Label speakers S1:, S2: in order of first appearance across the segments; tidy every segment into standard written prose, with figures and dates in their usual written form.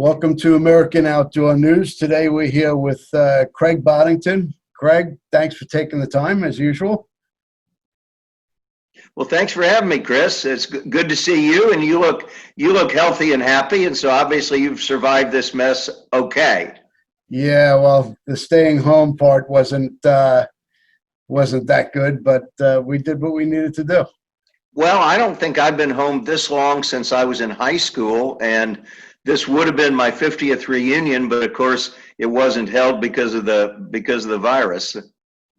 S1: Welcome to American Outdoor News. Today we're here with Craig Boddington. Craig, thanks for taking the time as usual.
S2: Well, thanks for having me, Chris. It's good to see you, and you look healthy and happy, and so obviously you've survived this mess okay.
S1: Yeah, well, the staying home part wasn't that good, but we did what we needed to do.
S2: Well, I don't think I've been home this long since I was in high school, and this would have been my 50th reunion, but of course it wasn't held because of the virus.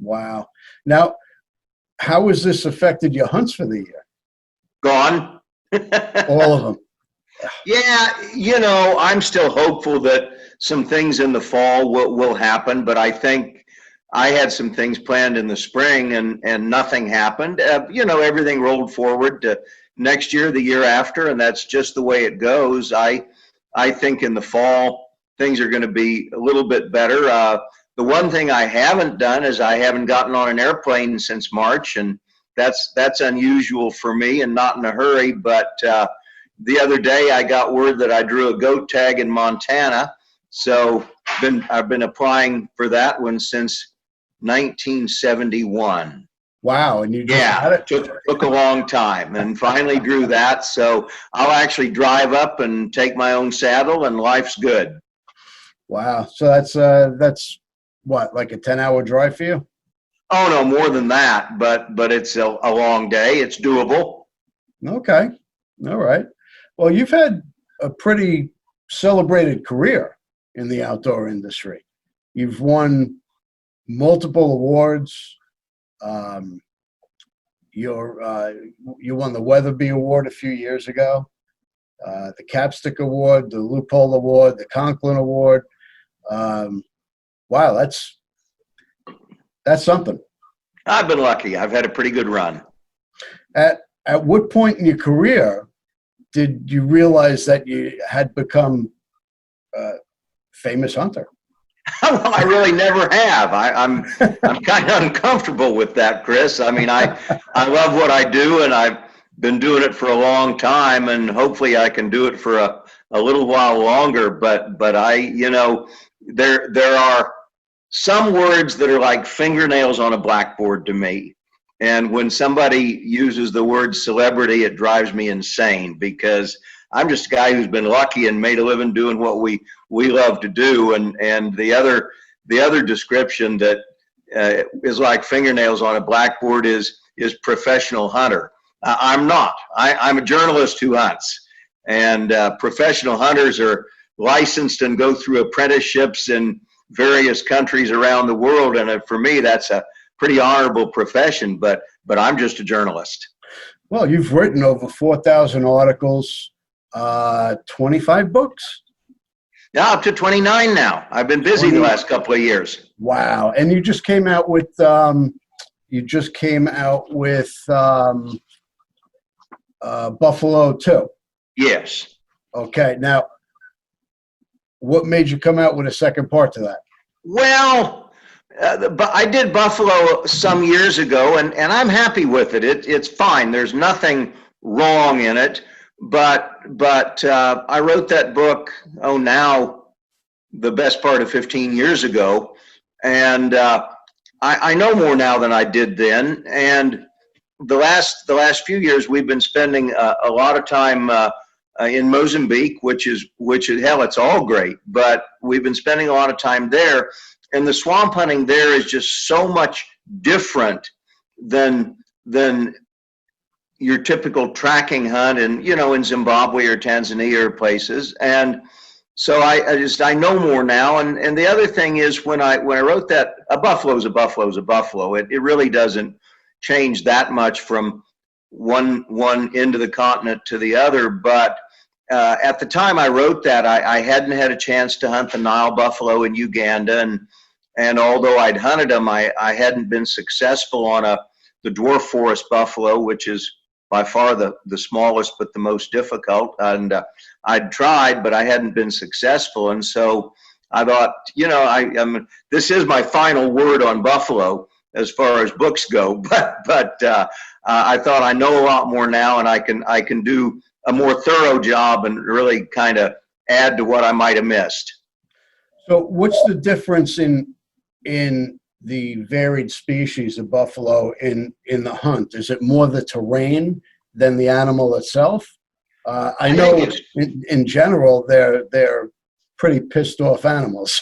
S1: Wow. Now, how has this affected your hunts for the year?
S2: Gone.
S1: All of them.
S2: Yeah, I'm still hopeful that some things in the fall will happen, but I think I had some things planned in the spring and nothing happened. Everything rolled forward to next year, the year after, and that's just the way it goes. I think in the fall, things are going to be a little bit better. The one thing I haven't done is I haven't gotten on an airplane since March, and that's unusual for me and not in a hurry. But the other day I got word that I drew a goat tag in Montana, so I've been applying for that one since 1971.
S1: Wow, and you just got it?
S2: Took a long time and finally drew that. So I'll actually drive up and take my own saddle and life's good.
S1: Wow. So that's what, like a 10-hour drive for you?
S2: Oh no, more than that, but it's a long day. It's doable.
S1: Okay. All right. Well, you've had a pretty celebrated career in the outdoor industry. You've won multiple awards. You won the Weatherby Award a few years ago, the Capstick Award, the Loophole Award, the Conklin Award. Wow, that's something.
S2: I've been lucky. I've had a pretty good run.
S1: At what point in your career did you realize that you had become a famous hunter?
S2: Well, I really never have. I'm kind of uncomfortable with that, Chris. I mean, I love what I do, and I've been doing it for a long time, and hopefully I can do it for a little while longer. But there are some words that are like fingernails on a blackboard to me. And when somebody uses the word celebrity, it drives me insane because I'm just a guy who's been lucky and made a living doing what we love to do. And the other description that is like fingernails on a blackboard is professional hunter. I'm not. I'm a journalist who hunts. And professional hunters are licensed and go through apprenticeships in various countries around the world. And for me, that's a pretty honorable profession, but I'm just a journalist.
S1: Well, you've written over 4,000 articles, 25 books?
S2: Yeah, up to 29 now. I've been busy the last couple of years.
S1: Wow. And you just came out with Buffalo too.
S2: Yes.
S1: Okay. Now, what made you come out with a second part to that?
S2: Well, I did Buffalo some years ago, and I'm happy with it. It's fine. There's nothing wrong in it. But I wrote that book, now the best part of 15 years ago. And I know more now than I did then. And the last few years, we've been spending a lot of time in Mozambique, which is hell, it's all great, but we've been spending a lot of time there, and the swamp hunting there is just so much different than your typical tracking hunt in Zimbabwe or Tanzania or places. And so I know more now. And the other thing is when I wrote that, a buffalo's a buffalo's a buffalo. It really doesn't change that much from one end of the continent to the other. But at the time I wrote that, I hadn't had a chance to hunt the Nile buffalo in Uganda, and although I'd hunted them, I hadn't been successful on the dwarf forest buffalo, which is by far the smallest but the most difficult. And I'd tried, but I hadn't been successful. And so I thought, this is my final word on buffalo as far as books go. But I thought I know a lot more now, and I can do a more thorough job and really kind of add to what I might have missed.
S1: So what's the difference in the varied species of buffalo in the hunt? Is it more the terrain than the animal itself? I
S2: think
S1: know in general they're pretty pissed off animals.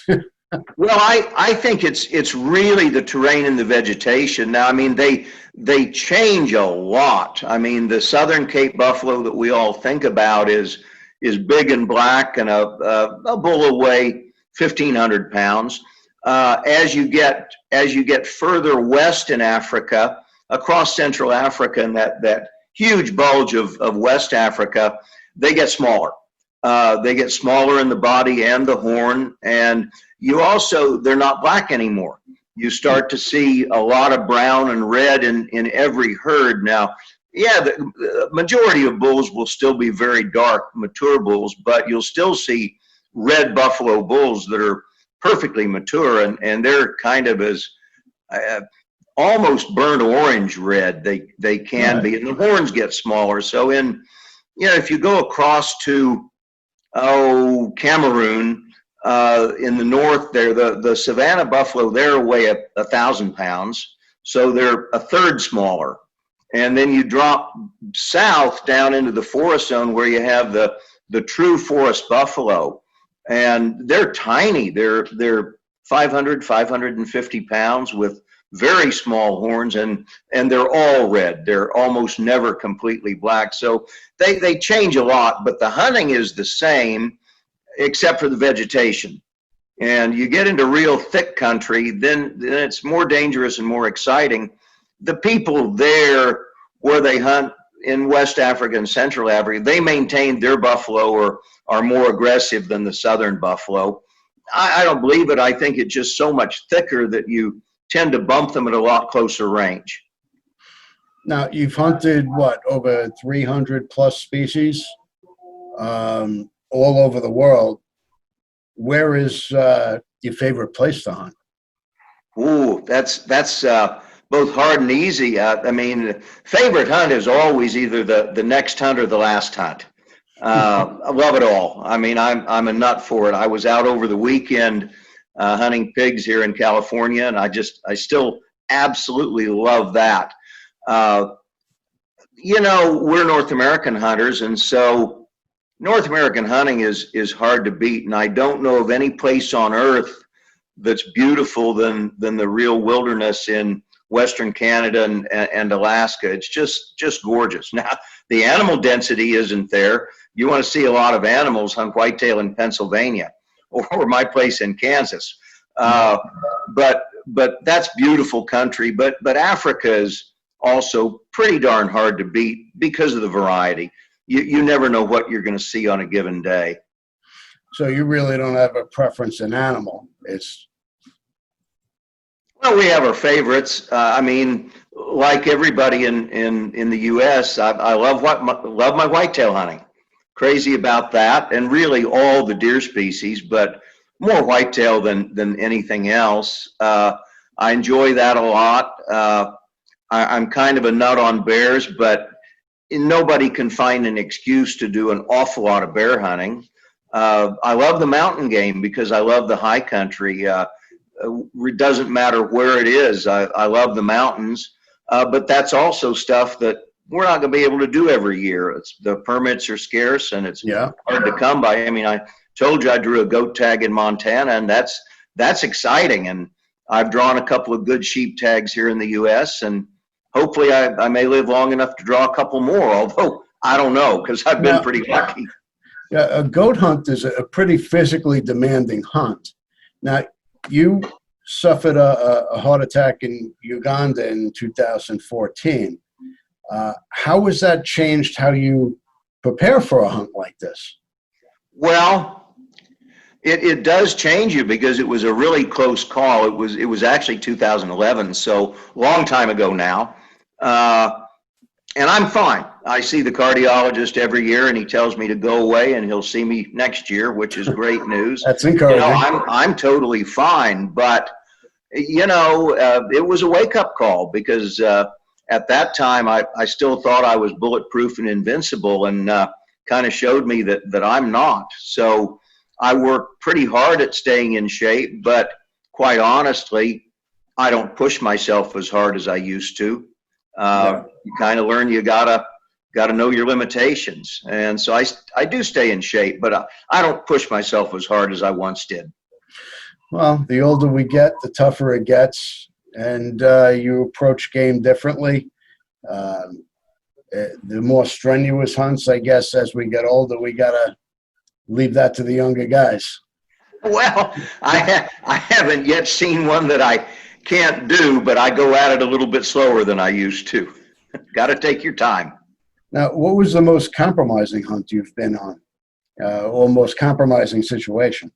S2: Well, I think it's really the terrain and the vegetation. Now, I mean, they change a lot. I mean, the Southern Cape buffalo that we all think about is big and black, and a bull will weigh 1,500 pounds. As you get further west in Africa, across Central Africa, and that huge bulge of West Africa, they get smaller. They get smaller in the body and the horn, and they're not black anymore. You start to see a lot of brown and red in every herd. Now, yeah, the majority of bulls will still be very dark, mature bulls, but you'll still see red buffalo bulls that are perfectly mature, and they're kind of as almost burnt orange red they can be, and the horns get smaller. So if you go across to Cameroon, in the north there, the Savannah buffalo there weigh 1,000 pounds, so they're a third smaller. And then you drop south down into the forest zone where you have the true forest buffalo, and they're tiny. They're 500, 550 pounds with very small horns, and they're all red. They're almost never completely black. So they change a lot, but the hunting is the same except for the vegetation. And you get into real thick country, then it's more dangerous and more exciting. The people there where they hunt in West Africa and Central Africa, they maintain their buffalo or are more aggressive than the southern buffalo. I don't believe it. I think it's just so much thicker that you tend to bump them at a lot closer range.
S1: Now, you've hunted, over 300 plus species all over the world. Where is your favorite place to hunt?
S2: Ooh, that's both hard and easy. I mean, favorite hunt is always either the next hunt or the last hunt. I love it all. I mean, I'm a nut for it. I was out over the weekend hunting pigs here in California, and I still absolutely love that. We're North American hunters, and so North American hunting is hard to beat. And I don't know of any place on earth that's beautiful than the real wilderness in Western Canada and Alaska. It's just gorgeous. Now, the animal density isn't there. You want to see a lot of animals, hunt whitetail in Pennsylvania or my place in Kansas. But that's beautiful country. But Africa is also pretty darn hard to beat because of the variety. You never know what you're going to see on a given day.
S1: So you really don't have a preference in animal.
S2: Well, we have our favorites. I mean, like everybody in the U.S., I love my whitetail hunting. Crazy about that, and really all the deer species, but more whitetail than anything else. I enjoy that a lot. I'm kind of a nut on bears, but nobody can find an excuse to do an awful lot of bear hunting. I love the mountain game because I love the high country. It doesn't matter where it is. I love the mountains, but that's also stuff that we're not going to be able to do every year. The permits are scarce, and it's hard to come by. I mean, I told you I drew a goat tag in Montana, and that's exciting. And I've drawn a couple of good sheep tags here in the U.S., and hopefully I may live long enough to draw a couple more, although I don't know because I've been pretty lucky.
S1: Yeah, a goat hunt is a pretty physically demanding hunt. Now, you suffered a heart attack in Uganda in 2014. How has that changed how you prepare for a hunt like this?
S2: Well, it does change you because it was a really close call. It was actually 2011, so long time ago now. And I'm fine. I see the cardiologist every year, and he tells me to go away, and he'll see me next year, which is great news.
S1: That's encouraging.
S2: I'm totally fine, but it was a wake-up call because at that time I still thought I was bulletproof and invincible, and kind of showed me that I'm not. So I work pretty hard at staying in shape, but quite honestly, I don't push myself as hard as I used to.
S1: Yeah.
S2: You kind of learn you gotta know your limitations, and so I do stay in shape, but I don't push myself as hard as I once did.
S1: Well, the older we get, the tougher it gets, and you approach game differently. Um, the more strenuous hunts, I guess, as we get older, we gotta leave that to the younger guys.
S2: Well, I haven't yet seen one that I can't do, but I go at it a little bit slower than I used to. Got to take your time.
S1: Now, what was the most compromising hunt you've been on, or most compromising situation?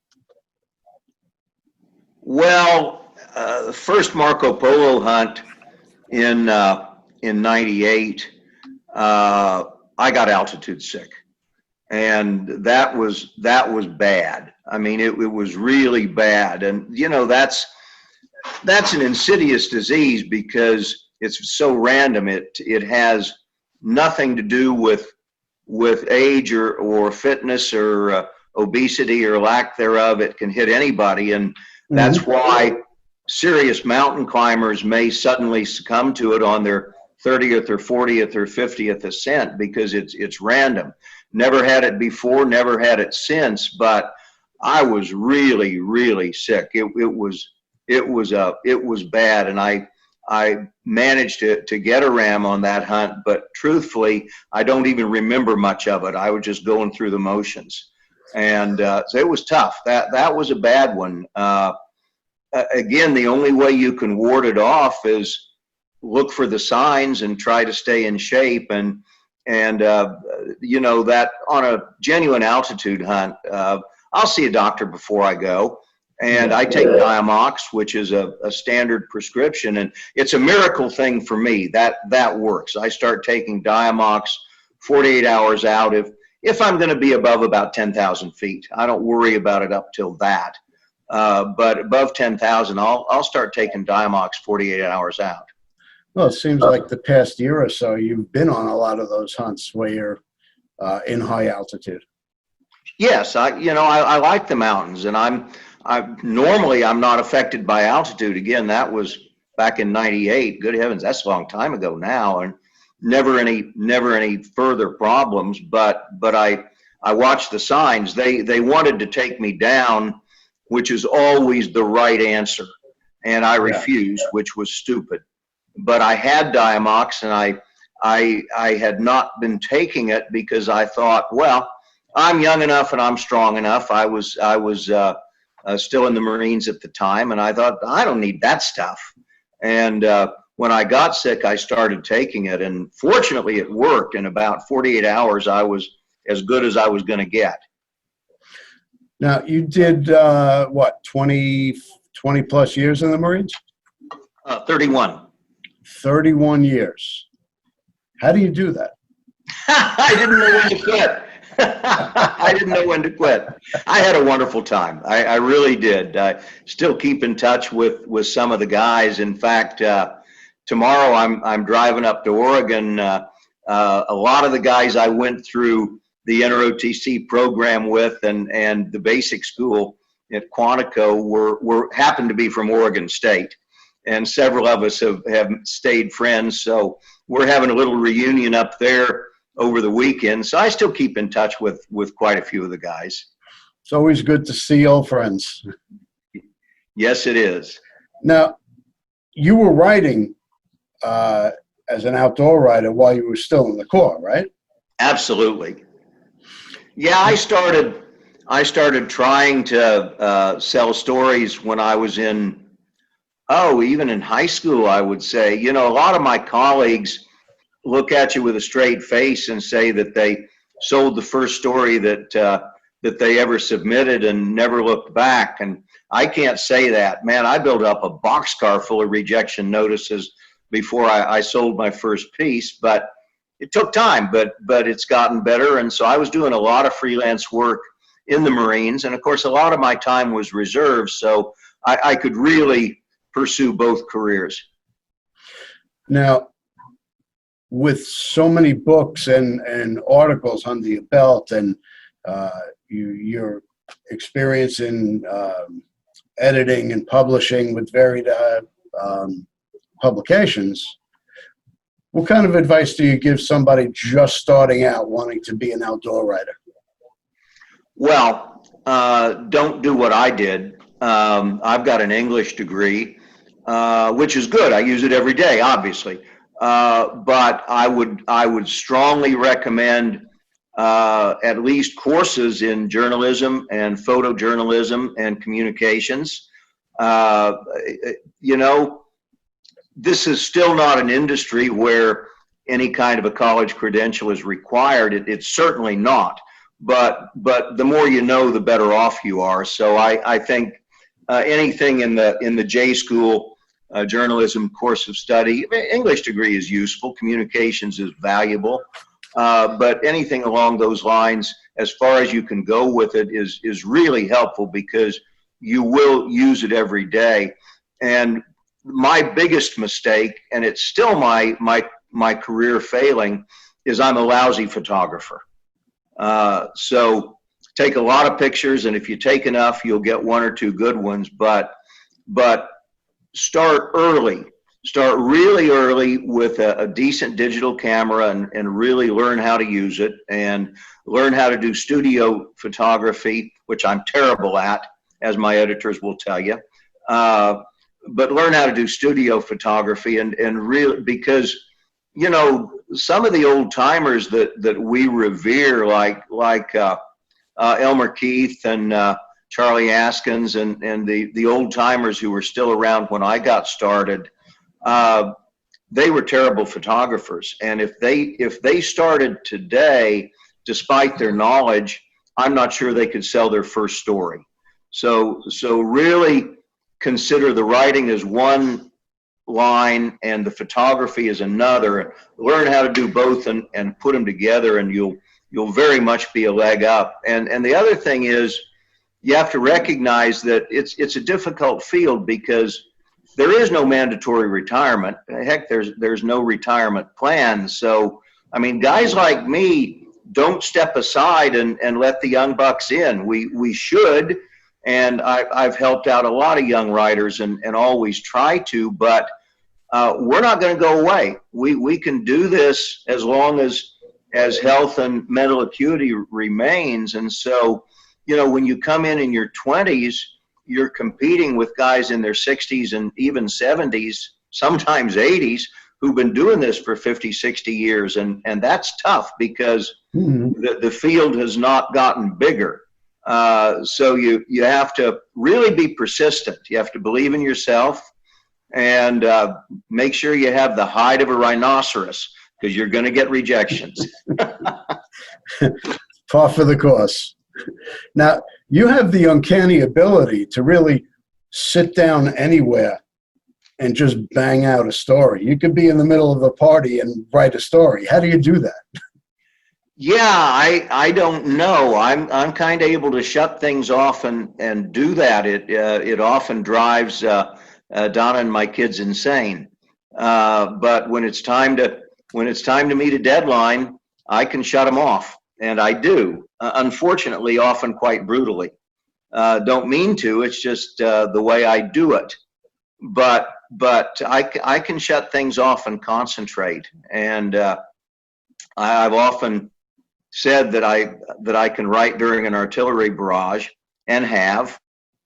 S2: Well, the first Marco Polo hunt in '98, I got altitude sick, and that was bad. I mean, it was really bad, and you know that's an insidious disease because it's so random. It has nothing to do with age or fitness or obesity or lack thereof. It can hit anybody, and that's why serious mountain climbers may suddenly succumb to it on their 30th or 40th or 50th ascent, because it's random. Never had it before, never had it since, but I was really, really sick. It was bad, and I managed to get a ram on that hunt, but truthfully, I don't even remember much of it. I was just going through the motions, and so it was tough. That was a bad one. Again, the only way you can ward it off is look for the signs and try to stay in shape. And you know, that on a genuine altitude hunt, I'll see a doctor before I go. And I take Diamox, which is a standard prescription, and it's a miracle thing for me that works. I start taking Diamox 48 hours out if I'm going to be above about 10,000 feet. I don't worry about it up till that, but above 10,000, I'll start taking Diamox 48 hours out.
S1: Well, it seems like the past year or so, you've been on a lot of those hunts where you're in high altitude.
S2: Yes, I like the mountains, and normally I'm not affected by altitude. Again, that was back in '98. Good heavens, that's a long time ago now, and never any further problems. But I watched the signs. They wanted to take me down, which is always the right answer, and I refused, which was stupid. But I had Diamox, and I had not been taking it because I thought, well, I'm young enough and I'm strong enough. I was still in the Marines at the time, and I thought, I don't need that stuff. And when I got sick, I started taking it, and fortunately it worked. In about 48 hours, I was as good as I was going to get.
S1: Now, you did, 20 plus years in the Marines?
S2: 31.
S1: 31 years. How do you do that?
S2: I didn't know when to quit. I didn't know when to quit. I had a wonderful time. I really did. I still keep in touch with some of the guys. In fact, tomorrow I'm driving up to Oregon. A lot of the guys I went through the NROTC program with and the basic school at Quantico happened to be from Oregon State. And several of us have stayed friends. So we're having a little reunion up there over the weekend. So I still keep in touch with quite a few of the guys.
S1: It's always good to see old friends.
S2: Yes, it is.
S1: Now, you were riding as an outdoor rider while you were still in the Corps, right?
S2: Absolutely. Yeah, I started trying to sell stories when I was even in high school, I would say. You know, a lot of my colleagues look at you with a straight face and say that they sold the first story that they ever submitted and never looked back. And I can't say that. Man, I built up a boxcar full of rejection notices before I sold my first piece, but it took time, but it's gotten better. And so I was doing a lot of freelance work in the Marines. And of course, a lot of my time was reserved, so I could really pursue both careers.
S1: Now, with so many books and articles under your belt, and your experience in editing and publishing with varied publications, what kind of advice do you give somebody just starting out wanting to be an outdoor writer?
S2: Well, don't do what I did. I've got an English degree, which is good. I use it every day, obviously. But I would strongly recommend at least courses in journalism and photojournalism and communications. You know, this is still not an industry where any kind of a college credential is required. It's certainly not. But the more you know, the better off you are. So I think anything in the J school journalism course of study, English degree is useful, communications is valuable, but anything along those lines, as far as you can go with it, is really helpful because you will use it every day. And my biggest mistake, and it's still my career failing, is I'm a lousy photographer. So take a lot of pictures, and if you take enough, you'll get one or two good ones, but start early. Start really early with a decent digital camera and really learn how to use it, and learn how to do studio photography, which I'm terrible at, as my editors will tell you. But learn how to do studio photography and really, because, you know, some of the old timers that we revere, like Elmer Keith and Charlie Askins and the old timers who were still around when I got started, they were terrible photographers. And if they started today, despite their knowledge, I'm not sure they could sell their first story. So really consider the writing as one line and the photography is another. Learn how to do both and put them together, and you'll very much be a leg up. And the other thing is, you have to recognize that it's a difficult field because there is no mandatory retirement. Heck, there's no retirement plan. So I mean, guys like me don't step aside and let the young bucks in. We should. And I've helped out a lot of young writers and always try to, but we're not going to go away. We can do this as long as health and mental acuity remains. And so, you know, when you come in your 20s, you're competing with guys in their 60s and even 70s, sometimes 80s, who've been doing this for 50, 60 years. And that's tough because the field has not gotten bigger. So you have to really be persistent. You have to believe in yourself and make sure you have the hide of a rhinoceros, because you're going to get rejections.
S1: Par for the course. Now, you have the uncanny ability to really sit down anywhere and just bang out a story. You could be in the middle of a party and write a story. How do you do that?
S2: Yeah, I don't know. I'm kind of able to shut things off and do that. It often drives Donna and my kids insane. But when it's time to meet a deadline, I can shut them off, and I do. Unfortunately, often quite brutally. Don't mean to. It's just the way I do it. But I can shut things off and concentrate. And I've often said that I can write during an artillery barrage, and have.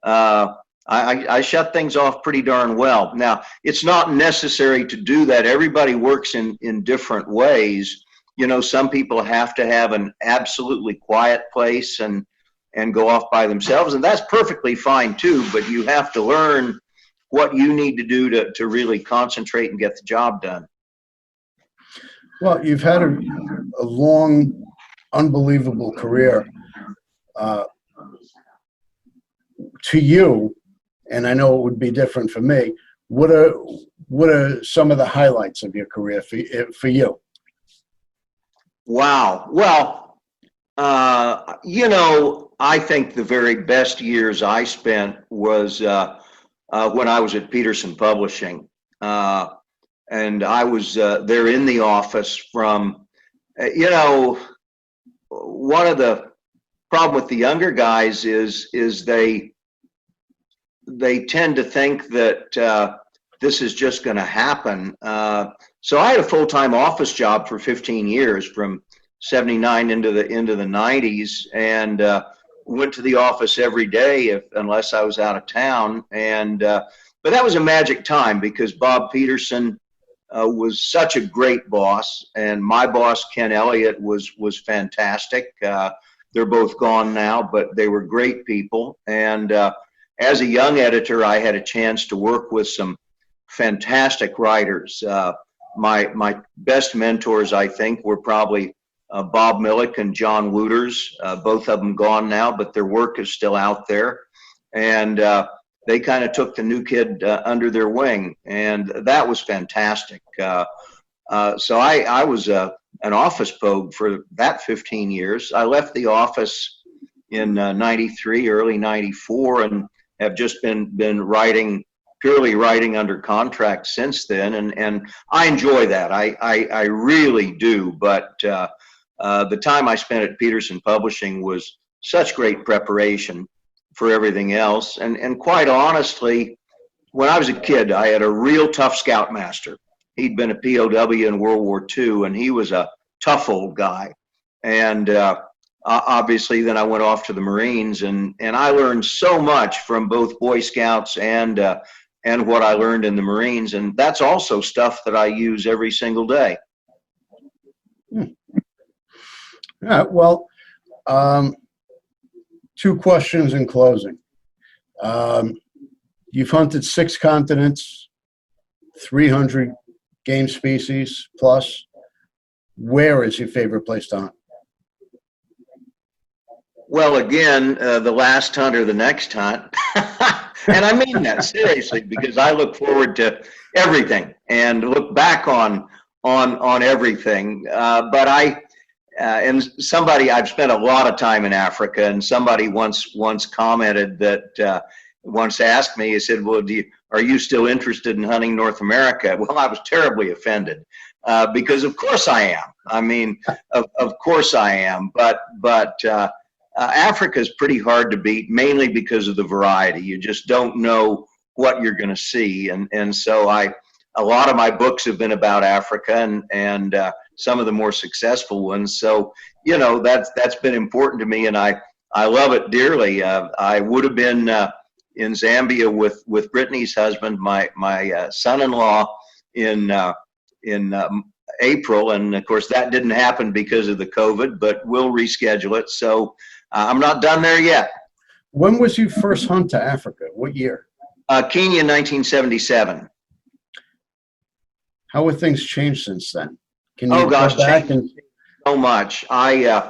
S2: I shut things off pretty darn well. Now, it's not necessary to do that. Everybody works in different ways. You know, some people have to have an absolutely quiet place and go off by themselves, and that's perfectly fine too, but you have to learn what you need to do to really concentrate and get the job done.
S1: Well, you've had a long, unbelievable career. To you, and I know it would be different for me, what are some of the highlights of your career for you?
S2: Wow. Well, you know, I think the very best years I spent was when I was at Peterson Publishing. and I was there in the office from, you know, one of the problem with the younger guys is they tend to think that this is just going to happen. So I had a full-time office job for 15 years, from 79 into the 90s, and went to the office every day unless I was out of town. And but that was a magic time because Bob Peterson was such a great boss, and my boss Ken Elliott was fantastic. They're both gone now, but they were great people. And as a young editor, I had a chance to work with some fantastic writers. My best mentors, I think, were probably Bob Millick and John Wooters, both of them gone now, but their work is still out there. And they kind of took the new kid under their wing, and that was fantastic. So I was an office pogue for that 15 years. I left the office in 93, early 94, and have just been writing, purely writing under contract since then. And I enjoy that. I really do. But the time I spent at Peterson Publishing was such great preparation for everything else. And quite honestly, when I was a kid, I had a real tough scoutmaster. He'd been a POW in World War II, and he was a tough old guy. And obviously, then I went off to the Marines, and I learned so much from both Boy Scouts and what I learned in the Marines. And that's also stuff that I use every single day.
S1: Yeah, well, two questions in closing. You've hunted 6 continents, 300 game species plus. Where is your favorite place to hunt?
S2: Well, again, the last hunt or the next hunt. And I mean that seriously, because I look forward to everything and look back on everything. But and somebody, I've spent a lot of time in Africa, and somebody once commented that, once asked me, he said, well, are you still interested in hunting North America? Well, I was terribly offended, because of course I am. I mean, of course I am, but Africa is pretty hard to beat, mainly because of the variety. You just don't know what you're going to see. And so a lot of my books have been about Africa, and some of the more successful ones. So, you know, that's been important to me, and I love it dearly. I would have been in Zambia with Brittany's husband, my son-in-law, in April, and of course that didn't happen because of the COVID, but we'll reschedule it. So I'm not done there yet.
S1: When was you first hunt to Africa? What year?
S2: Kenya, 1977.
S1: How have things changed since then? Can you
S2: Oh gosh,
S1: go back and
S2: so much. I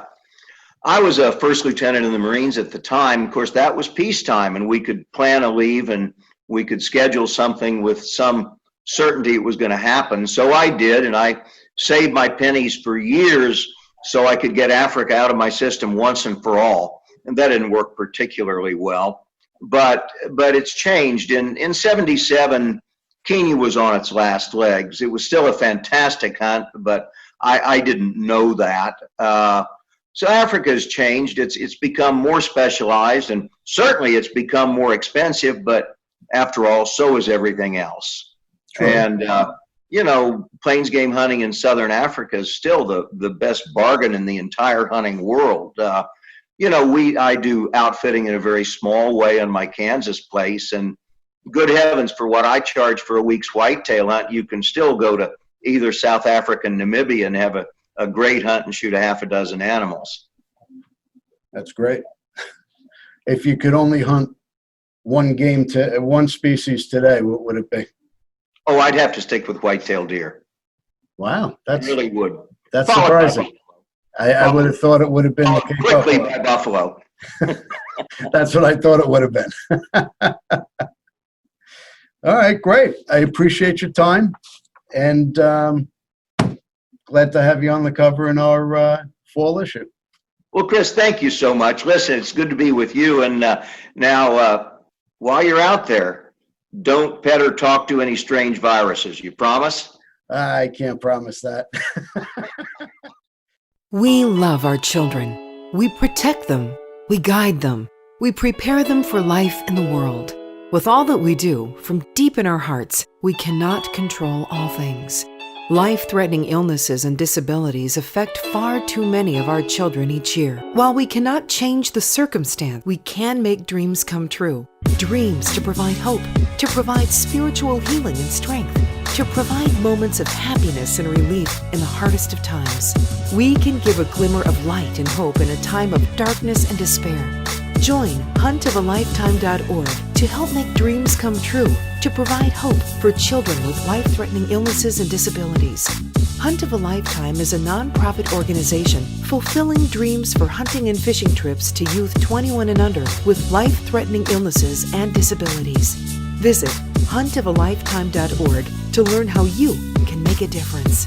S2: was a first lieutenant in the Marines at the time. Of course, that was peacetime, and we could plan a leave and we could schedule something with some certainty it was going to happen. So I did, and I saved my pennies for years so I could get Africa out of my system once and for all. And that didn't work particularly well, but it's changed. In 77, Kenya was on its last legs. It was still a fantastic hunt, but I didn't know that. So Africa has changed. It's become more specialized, and certainly it's become more expensive, but after all, so is everything else. True. And you know, plains game hunting in southern Africa is still the best bargain in the entire hunting world. You know, I do outfitting in a very small way on my Kansas place, and good heavens, for what I charge for a week's whitetail hunt, you can still go to either South Africa and Namibia and have a great hunt and shoot a half a dozen animals.
S1: That's great. If you could only hunt one species today, what would it be?
S2: Oh, I'd have to stick with white-tailed deer.
S1: Wow,
S2: I really would.
S1: That's surprising. I would have thought it would have been the Cape
S2: quickly
S1: buffalo.
S2: by buffalo.
S1: That's what I thought it would have been. All right, great. I appreciate your time, and glad to have you on the cover in our fall issue.
S2: Well, Chris, thank you so much. Listen, it's good to be with you. And now, while you're out there, don't pet or talk to any strange viruses. You promise?
S1: I can't promise that.
S3: We love our children. We protect them. We guide them. We prepare them for life in the world. With all that we do, from deep in our hearts, we cannot control all things. Life-threatening illnesses and disabilities affect far too many of our children each year. While we cannot change the circumstance, we can make dreams come true. Dreams to provide hope, to provide spiritual healing and strength, to provide moments of happiness and relief in the hardest of times. We can give a glimmer of light and hope in a time of darkness and despair. Join huntofalifetime.org to help make dreams come true, to provide hope for children with life-threatening illnesses and disabilities. Hunt of a Lifetime is a nonprofit organization fulfilling dreams for hunting and fishing trips to youth 21 and under with life-threatening illnesses and disabilities. Visit huntofalifetime.org to learn how you can make a difference.